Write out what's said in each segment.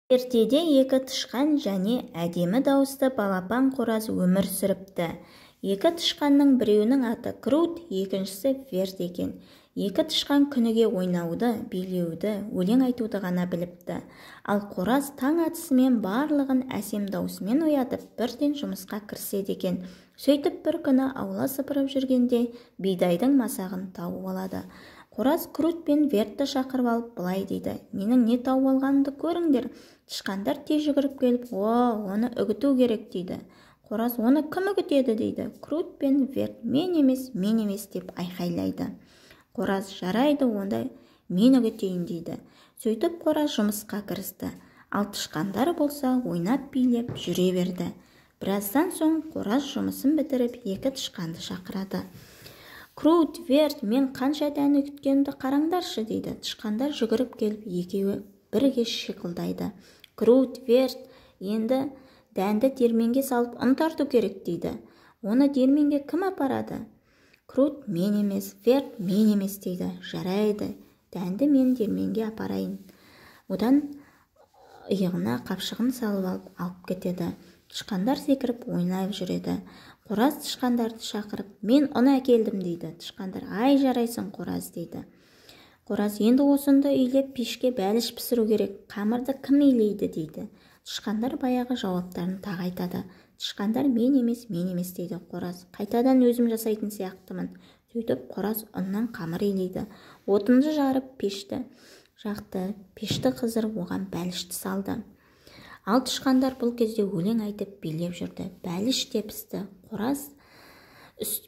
ертеде екі тышқан және әдемі дауысты балапан қораз өмір сүріпті. Екі тышқанның біреуінің аты Крут, екіншісі Верт екен. Екі тышқан күніге ойнауды, билеуді, өлең айтуды ғана біліпті. Ал қораз таң атысымен барлығын әсем даусымен оятып, бірден жұмысқа кіріседі екен. Сөйтіп бір күні аула сыпырып жүргенде бидайдың масағын тауып алады. Қораз Крут пен Вертті шақырып алып былай дейді: менің не тауып алғанымды көріңдер. Тышқандар тез жүгіріп келіп, оны үгіту керек дейді. Қораз: оны кім үгітеді дейді. Крут пен Верт: мен емес деп айқайлайды. Қораз: жарайды, онда мен үгітейін дейді. Сөйтіп қораз жұмысқа кірісті. Ал тышқандар болса ойнап билеп жүре берді. Біраздан соң қораз жұмысын бітіріп екі тышқанды шақырады. Крут, Верт, мен қанша дән үгіткенімді қараңдаршы дейді. Тышқандар жүгіріп келіп екеуі бірге шиқылдайды. Крут, Верт, енді дәнді диірменге салып ұн тарту керек дейді. Оны диірменге кім апарады? Крут: мен емес. Верт: мен емес дейді. Жарайды, дәнді мен диірменге апарайын. Одан иығына қапшығын салып алып кетеді. Тышқандар секіріп ойнап жүреді. Қораз тышқандарды шақырып, мен ұн әкелдім дейді. Тышқандар: ай, жарайсың Қораз дейді. Қораз: енді осында үйлеп пешке бәліш пісіру керек. Қамырды кім илейді дейді. Тышқандар баяғы жауаптарын тағы айтады. Тышқандар: мен емес дейді. Қораз: қайтадан өзім жасайтын сияқтымын. Сөйтіп қораз ұннан қамыр илейді. Отынды жарып пешті жақты, пешті қыздырып оған бәлішті салды. Ал тышқандар бұл кезде өлең айтып билеп жүрді. Бәліш те пісті. Қораз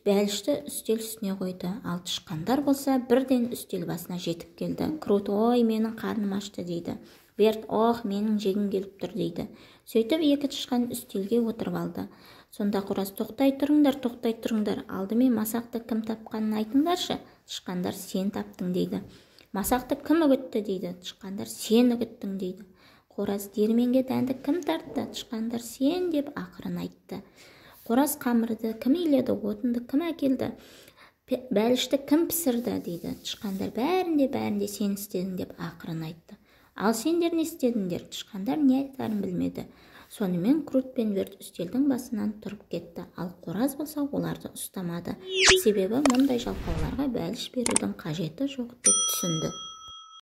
бәлішті үстел үстіне қойды. Ал тышқандар болса бірден үстел басына жетіп келді. Крут: ой, менің қарным ашты дейді. Верт: менің жегім келіп тұр дейді. Сөйтіп екі тышқан үстелге отырып алды. Сонда Қораз: тоқтай тұрыңдар. Алдымен масақты кім тапқанын айтыңдаршы. Тышқандар: сен таптың дейді. Масақты кім үгітті дейді. Тышқандар: сен үгіттің дейді. Қораз: диірменге дәнді кім тартты? Тышқандар: сен деп ақырын айтты. Қораз: қамырды кім иледі? Отынды кім әкелді? Бәлішті кім пісірді дейді. Тышқандар: бәрінде сен істедің деп ақырын айтты. Ал сендер не істедіңдер? Тышқандар не айтарын білмеді. Сонымен Крут пен Верт үстелдің басынан тұрып кетті. Ал Қораз болса оларды ұстамады. Себебі мұндай жалқауларға бәліш берудің қажеті жоқ деп түсінді.